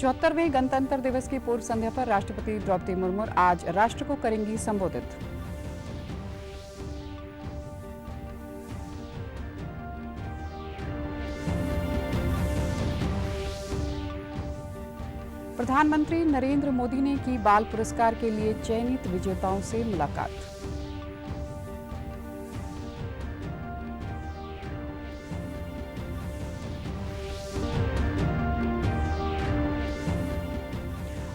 74वें गणतंत्र दिवस की पूर्व संध्या पर राष्ट्रपति द्रौपदी मुर्मू आज राष्ट्र को करेंगी संबोधित। प्रधानमंत्री नरेंद्र मोदी ने की बाल पुरस्कार के लिए चयनित विजेताओं से मुलाकात।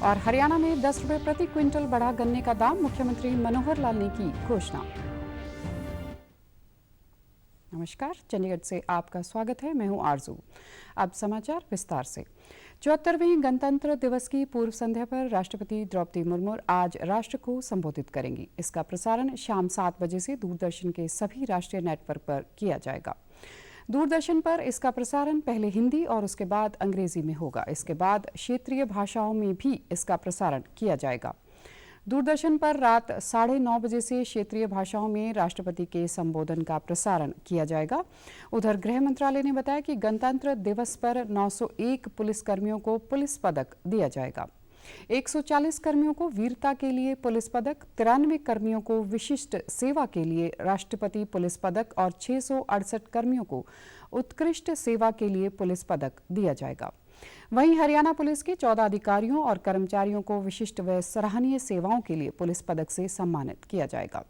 और हरियाणा में 10 रुपए प्रति क्विंटल बढ़ा गन्ने का दाम, मुख्यमंत्री मनोहर लाल ने की घोषणा। नमस्कार, चंडीगढ़ से आपका स्वागत है। मैं हूं आरजू। अब समाचार विस्तार से। 74वें गणतंत्र दिवस की पूर्व संध्या पर राष्ट्रपति द्रौपदी मुर्मू आज राष्ट्र को संबोधित करेंगी। इसका प्रसारण शाम 7 बजे से दूरदर्शन के सभी राष्ट्रीय नेटवर्क पर किया जाएगा। दूरदर्शन पर इसका प्रसारण पहले हिंदी और उसके बाद अंग्रेजी में होगा। इसके बाद क्षेत्रीय भाषाओं में भी इसका प्रसारण किया जाएगा। दूरदर्शन पर रात 9:30 बजे से क्षेत्रीय भाषाओं में राष्ट्रपति के संबोधन का प्रसारण किया जाएगा। उधर गृह मंत्रालय ने बताया कि गणतंत्र दिवस पर 901 पुलिसकर्मियों को पुलिस पदक दिया जाएगा। 140 कर्मियों को वीरता के लिए पुलिस पदक, 93 कर्मियों को विशिष्ट सेवा के लिए राष्ट्रपति पुलिस पदक और 668 कर्मियों को उत्कृष्ट सेवा के लिए पुलिस पदक दिया जाएगा। वहीं हरियाणा पुलिस के 14 अधिकारियों और कर्मचारियों को विशिष्ट व सराहनीय सेवाओं के लिए पुलिस पदक से सम्मानित किया जाएगा।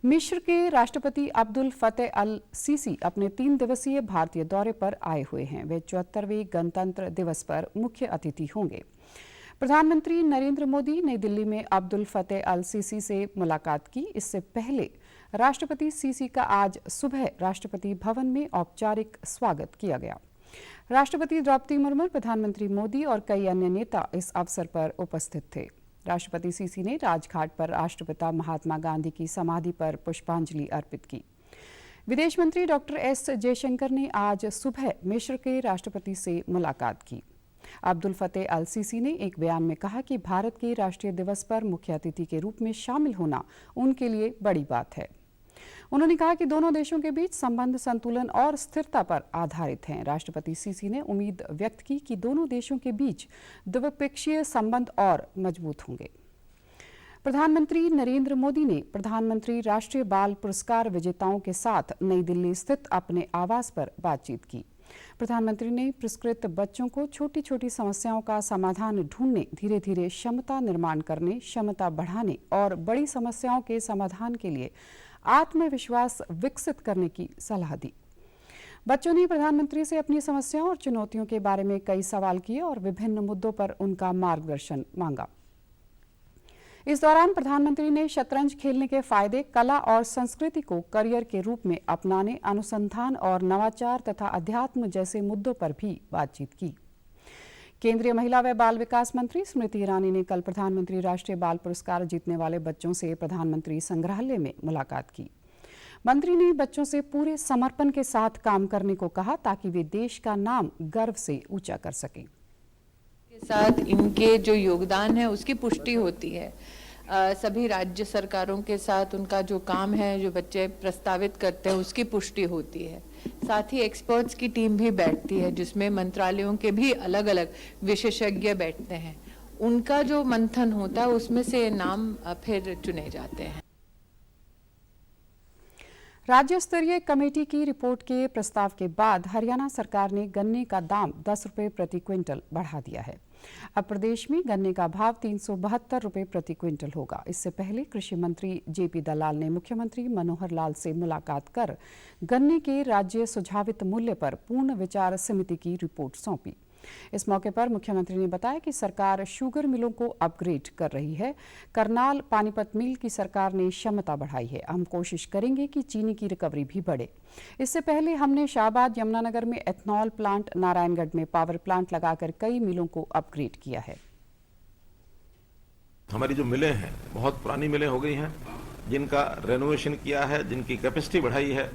मिस्र के राष्ट्रपति अब्दुल फतेह अल सीसी अपने 3 दिवसीय भारतीय दौरे पर आए हुए हैं। वे 74वें गणतंत्र दिवस पर मुख्य अतिथि होंगे। प्रधानमंत्री नरेंद्र मोदी नई दिल्ली में अब्दुल फतेह अल सीसी से मुलाकात की। इससे पहले राष्ट्रपति सीसी का आज सुबह राष्ट्रपति भवन में औपचारिक स्वागत किया गया। राष्ट्रपति द्रौपदी मुर्मू, प्रधानमंत्री मोदी और कई अन्य नेता इस अवसर पर उपस्थित थे। राष्ट्रपति सीसी ने राजघाट पर राष्ट्रपिता महात्मा गांधी की समाधि पर पुष्पांजलि अर्पित की। विदेश मंत्री डॉक्टर एस जयशंकर ने आज सुबह मिस्र के राष्ट्रपति से मुलाकात की। अब्दुल फतेह अल सीसी ने एक बयान में कहा कि भारत के राष्ट्रीय दिवस पर मुख्य अतिथि के रूप में शामिल होना उनके लिए बड़ी बात है। उन्होंने कहा कि दोनों देशों के बीच संबंध संतुलन और स्थिरता पर आधारित हैं। राष्ट्रपति सीसी ने उम्मीद व्यक्त की कि दोनों देशों के बीच द्विपक्षीय संबंध और मजबूत होंगे। प्रधानमंत्री नरेंद्र मोदी ने प्रधानमंत्री राष्ट्रीय बाल पुरस्कार विजेताओं के साथ नई दिल्ली स्थित अपने आवास पर बातचीत की। प्रधानमंत्री ने पुरस्कृत बच्चों को छोटी छोटी समस्याओं का समाधान ढूंढने, धीरे धीरे क्षमता निर्माण करने, क्षमता बढ़ाने और बड़ी समस्याओं के समाधान के लिए आत्मविश्वास विकसित करने की सलाह दी। बच्चों ने प्रधानमंत्री से अपनी समस्याओं और चुनौतियों के बारे में कई सवाल किए और विभिन्न मुद्दों पर उनका मार्गदर्शन मांगा। इस दौरान प्रधानमंत्री ने शतरंज खेलने के फायदे, कला और संस्कृति को करियर के रूप में अपनाने, अनुसंधान और नवाचार तथा अध्यात्म जैसे मुद्दों पर भी बातचीत की। केंद्रीय महिला व बाल विकास मंत्री स्मृति ईरानी ने कल प्रधानमंत्री राष्ट्रीय बाल पुरस्कार जीतने वाले बच्चों से प्रधानमंत्री संग्रहालय में मुलाकात की। मंत्री ने बच्चों से पूरे समर्पण के साथ काम करने को कहा ताकि वे देश का नाम गर्व से ऊंचा कर सकें। के साथ इनके जो योगदान है उसकी पुष्टि होती है। सभी राज्य सरकारों के साथ उनका जो काम है, जो बच्चे प्रस्तावित करते हैं, उसकी पुष्टि होती है। साथ ही एक्सपर्ट्स की टीम भी बैठती है जिसमें मंत्रालयों के भी अलग अलग विशेषज्ञ बैठते हैं। उनका जो मंथन होता है उसमें से नाम फिर चुने जाते हैं। राज्य स्तरीय कमेटी की रिपोर्ट के प्रस्ताव के बाद हरियाणा सरकार ने गन्ने का दाम 10 रुपए प्रति क्विंटल बढ़ा दिया है। अब प्रदेश में गन्ने का भाव 372 रुपए प्रति क्विंटल होगा। इससे पहले कृषि मंत्री जेपी दलाल ने मुख्यमंत्री मनोहर लाल से मुलाकात कर गन्ने के राज्य सुझावित मूल्य पर पूर्ण विचार समिति की रिपोर्ट सौंपी। इस मौके पर मुख्यमंत्री ने बताया कि सरकार शुगर मिलों को अपग्रेड कर रही है। करनाल पानीपत मिल की सरकार ने क्षमता बढ़ाई है। हम कोशिश करेंगे कि चीनी की रिकवरी भी बढ़े। इससे पहले हमने शाहबाद, यमुनानगर में एथनॉल प्लांट, नारायणगढ़ में पावर प्लांट लगाकर कई मिलों को अपग्रेड किया है। हमारी जो मिलें हैं बहुत पुरानी मिलें हो गई हैं, जिनका रेनोवेशन किया है, जिनकी कैपेसिटी बढ़ाई है।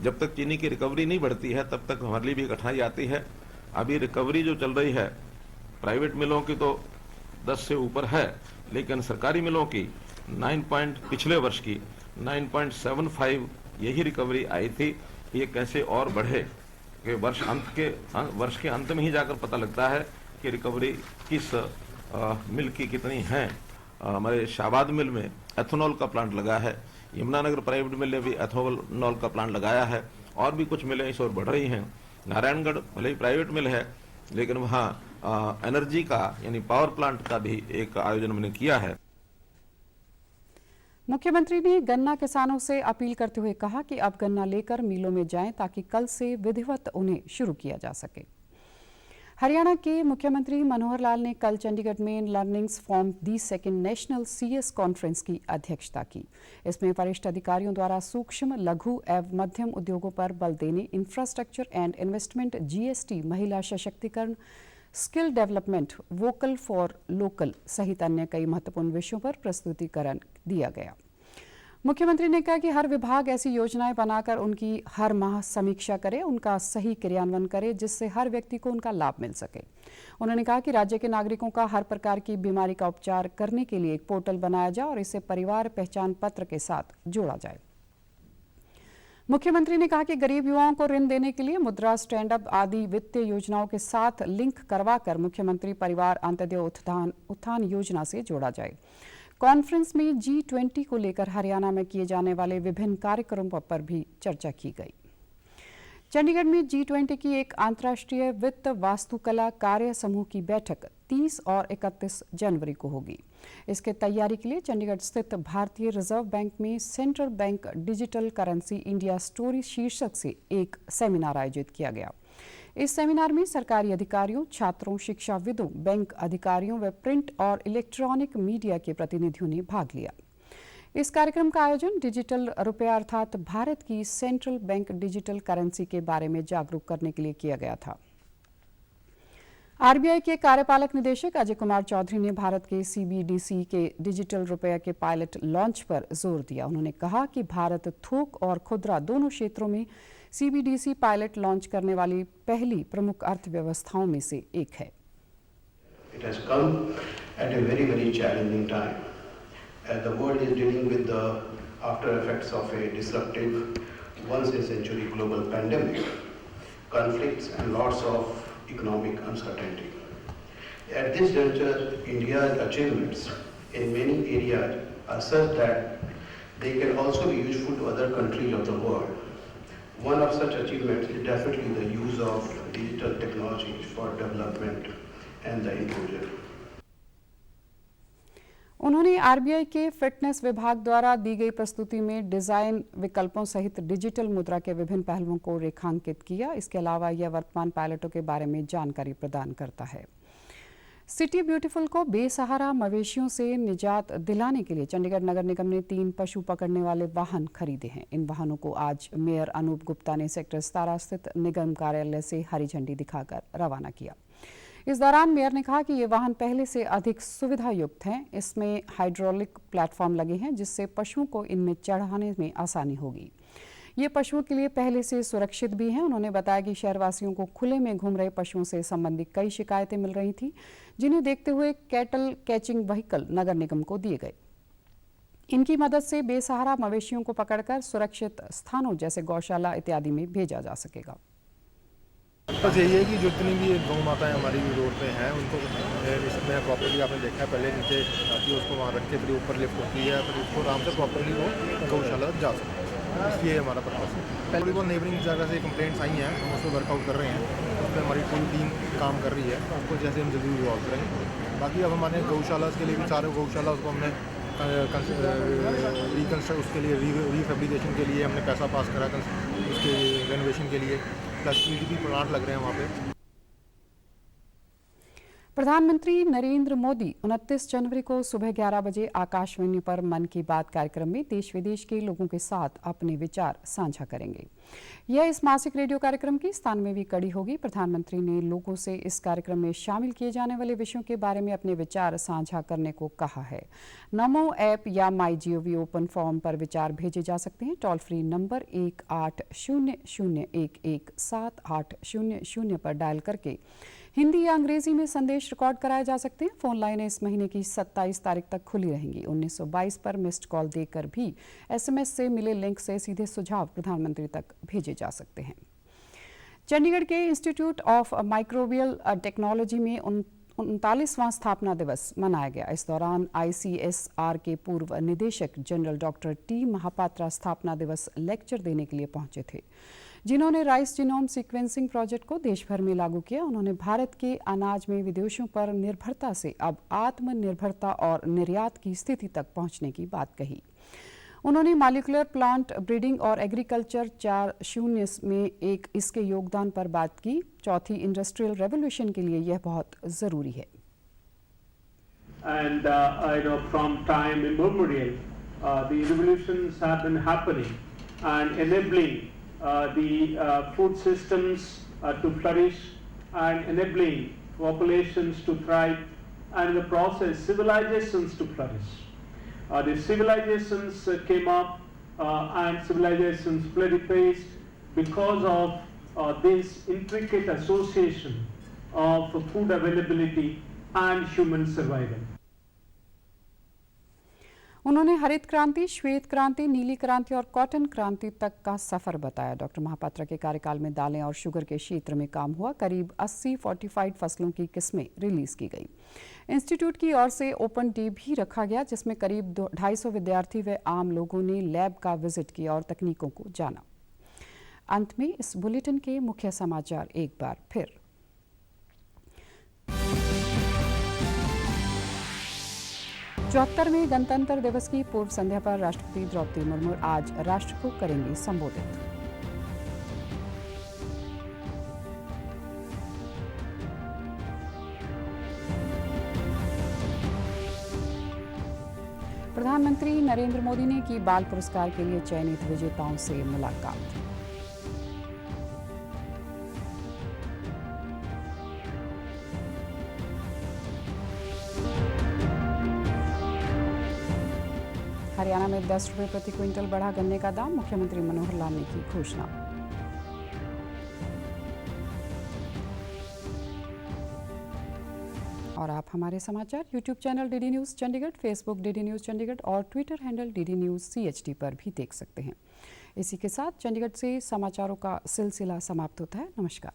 जब तक चीनी की रिकवरी नहीं बढ़ती है तब तक हमारे लिए भी कठिनाई आती है। अभी रिकवरी जो चल रही है प्राइवेट मिलों की तो 10 से ऊपर है, लेकिन सरकारी मिलों की पिछले वर्ष की 9.75 यही रिकवरी आई थी। ये कैसे और बढ़े कि वर्ष के अंत में ही जाकर पता लगता है की रिकवरी किस मिल की कितनी है। हमारे शाहबाद मिल में एथेनॉल का प्लांट लगा है, यमुनानगर प्राइवेट मिल ने भी एथेनॉल का प्लांट लगाया है, और भी कुछ मिलें इस ओर बढ़ रही हैं। नारायणगढ़ भले ही प्राइवेट मिल है, लेकिन वहाँ एनर्जी का यानी पावर प्लांट का भी एक आयोजन हमने किया है। मुख्यमंत्री ने गन्ना किसानों से अपील करते हुए कहा कि अब गन्ना लेकर मिलों में जाएं ताकि कल से विधिवत उन्हें शुरू किया जा सके। हरियाणा के मुख्यमंत्री मनोहर लाल ने कल चंडीगढ़ में learnings from the second national CS conference की अध्यक्षता की। इसमें वरिष्ठ अधिकारियों द्वारा सूक्ष्म, लघु एवं मध्यम उद्योगों पर बल देने, इंफ्रास्ट्रक्चर एंड इन्वेस्टमेंट, GST, महिला सशक्तिकरण, skill development, vocal for local सहित अन्य कई महत्वपूर्ण विषयों पर प्रस्तुतिकरण दिया गया। मुख्यमंत्री ने कहा कि हर विभाग ऐसी योजनाएं बनाकर उनकी हर माह समीक्षा करे, उनका सही क्रियान्वयन करे, जिससे हर व्यक्ति को उनका लाभ मिल सके। उन्होंने कहा कि राज्य के नागरिकों का हर प्रकार की बीमारी का उपचार करने के लिए एक पोर्टल बनाया जाए और इसे परिवार पहचान पत्र के साथ जोड़ा जाए। मुख्यमंत्री ने कहा कि गरीब युवाओं को ऋण देने के लिए मुद्रा, स्टैंड अप आदि वित्तीय योजनाओं के साथ लिंक करवाकर मुख्यमंत्री परिवार अंत्योदय उत्थान योजना से जोड़ा जाए। कॉन्फ्रेंस में G20 को लेकर हरियाणा में किए जाने वाले विभिन्न कार्यक्रमों पर भी चर्चा की गई। चंडीगढ़ में G20 की एक अंतर्राष्ट्रीय वित्त वास्तुकला कार्य समूह की बैठक 30 और 31 जनवरी को होगी। इसके तैयारी के लिए चंडीगढ़ स्थित भारतीय रिजर्व बैंक में central bank digital currency India story शीर्षक से एक सेमिनार आयोजित किया गया। इस सेमिनार में सरकारी अधिकारियों, छात्रों, शिक्षाविदों, बैंक अधिकारियों व प्रिंट और इलेक्ट्रॉनिक मीडिया के प्रतिनिधियों ने भाग लिया। इस कार्यक्रम का आयोजन डिजिटल रुपया अर्थात भारत की सेंट्रल बैंक डिजिटल करेंसी के बारे में जागरूक करने के लिए किया गया था। RBI के कार्यपालक निदेशक अजय कुमार चौधरी ने भारत के CBDC के डिजिटल रुपया के पायलट लॉन्च पर जोर दिया। उन्होंने कहा कि भारत थोक और खुदरा दोनों क्षेत्रों में CBDC पायलट लॉन्च करने वाली पहली प्रमुख अर्थव्यवस्थाओं में से एक है। It has come at a very, very challenging time. As the world is dealing with the after effects of a disruptive, once-in-a-century global pandemic, conflicts and lots of economic uncertainty. At this juncture, India's achievements in many areas are such that they can also be useful to other countries of the world. One of such achievements is definitely the use of digital technologies for development and the inclusion. उन्होंने RBI के fitness विभाग द्वारा दी गई प्रस्तुति में design विकल्पों सहित digital मुद्रा के विभिन्न पहलुओं को रेखांकित किया। इसके अलावा यह वर्तमान पायलटों के बारे में जानकारी प्रदान करता है। सिटी ब्यूटीफुल को बेसहारा मवेशियों से निजात दिलाने के लिए चंडीगढ़ नगर निगम ने 3 पशु पकड़ने वाले वाहन खरीदे हैं। इन वाहनों को आज मेयर अनूप गुप्ता ने सेक्टर 17 स्थित निगम कार्यालय से हरी झंडी दिखाकर रवाना किया। इस दौरान मेयर ने कहा कि ये वाहन पहले से अधिक सुविधा युक्त हैं। इसमें हाइड्रोलिक प्लेटफॉर्म लगे हैं जिससे पशुओं को इनमें चढ़ाने में आसानी होगी। ये पशुओं के लिए पहले से सुरक्षित भी हैं। उन्होंने बताया कि शहरवासियों को खुले में घूम रहे पशुओं से संबंधित कई शिकायतें मिल रही थी, जिन्हें देखते हुए कैटल कैचिंग व्हीकल नगर निगम को दिए गए। इनकी मदद से बेसहारा मवेशियों को पकड़कर सुरक्षित स्थानों जैसे गौशाला इत्यादि में भेजा जा सकेगा। बस यही है कि जितनी भी गौ माताएँ हमारी रोड पे हैं उनको इसमें प्रॉपर्ली आपने देखा है पहले नीचे आती है, उसको वहाँ रख के फिर ऊपर लिफ्ट होती है, फिर उसको आराम से प्रॉपर्ली वो गौशाला जा सकते हैं। इसलिए हमारा पर्पस है। पहले वो नेबरिंग जगह से कंप्लेंट्स आई हैं, हम उस पर वर्कआउट कर रहे हैं, उस पर हमारी पूरी टीम काम कर रही है, उसको जैसे हम जल्दी रिजॉल्व करेंगे। बाकी अब हमारे गौशाला के लिए भी सारे गौशाला उसको हमने रिकन्स्ट्रक्ट उसके लिए रीफेब्रिकेशन के लिए हमने पैसा पास करा उसके रेनोवेशन के लिए, प्लस EDP प्लांट लग रहे हैं वहाँ पे। प्रधानमंत्री नरेंद्र मोदी 29 जनवरी को सुबह 11 बजे आकाशवाणी पर मन की बात कार्यक्रम में देश विदेश के लोगों के साथ अपने विचार साझा करेंगे। यह इस मासिक रेडियो कार्यक्रम की 97वीं कड़ी होगी। प्रधानमंत्री ने लोगों से इस कार्यक्रम में शामिल किए जाने वाले विषयों के बारे में अपने विचार साझा करने को कहा है। नमो ऐप या MyGov ओपन फॉर्म पर विचार भेजे जा सकते हैं। टोल फ्री नंबर 1800117800 पर डायल करके हिंदी या अंग्रेजी में संदेश रिकॉर्ड कराए जा सकते हैं। फोन लाइनें इस महीने की 27 तारीख तक खुली रहेंगी। 1922 पर मिस्ड कॉल देकर भी SMS से मिले लिंक से सीधे सुझाव प्रधानमंत्री तक भेजे जा सकते हैं। चंडीगढ़ के इंस्टीट्यूट ऑफ माइक्रोबियल टेक्नोलॉजी में 39वां स्थापना दिवस मनाया गया। इस दौरान ICSR के पूर्व निदेशक जनरल डॉक्टर टी महापात्रा स्थापना दिवस लेक्चर देने के लिए पहुंचे थे, जिन्होंने राइस जीनोम सीक्वेंसिंग प्रोजेक्ट को देश भर में लागू किया। उन्होंने भारत के अनाज में विदेशों पर निर्भरता से अब आत्मनिर्भरता और निर्यात की स्थिति तक पहुंचने की बात कही। उन्होंने मॉलिक्यूलर प्लांट ब्रीडिंग और एग्रीकल्चर 4.0 में इसके योगदान पर बात की। चौथी इंडस्ट्रियल रेवोल्यूशन के लिए यह बहुत जरूरी है। And from time immemorial, the revolutions have been happening and enabling the food systems to flourish and enabling populations to thrive, and in the process civilizations to flourish. The civilizations came up and civilizations flourished because of this intricate association of food availability and human survival. उन्होंने हरित क्रांति, श्वेत क्रांति, नीली क्रांति और cotton क्रांति तक का सफर बताया। डॉक्टर महापात्रा के कार्यकाल में दालें और शुगर के क्षेत्र में काम हुआ। करीब 80 फोर्टिफाइड फसलों की किस्में रिलीज की गई। इंस्टीट्यूट की ओर से ओपन डे भी रखा गया, जिसमें करीब 250 विद्यार्थी व आम लोगों ने लैब का विजिट किया और तकनीकों को जाना। अंत में इस बुलेटिन के मुख्य समाचार एक बार फिर। 74वें गणतंत्र दिवस की पूर्व संध्या पर राष्ट्रपति द्रौपदी मुर्मू आज राष्ट्र को करेंगी संबोधित। प्रधानमंत्री नरेंद्र मोदी ने की बाल पुरस्कार के लिए चयनित विजेताओं से मुलाकात। हरियाणा में 10 रुपये प्रति क्विंटल बढ़ा गन्ने का दाम, मुख्यमंत्री मनोहर लाल ने की घोषणा। और आप हमारे समाचार YouTube channel DD news Chandigarh, Facebook DD news Chandigarh और Twitter handle DD news CHD पर भी देख सकते हैं। इसी के साथ चंडीगढ़ से समाचारों का सिलसिला समाप्त होता है। नमस्कार।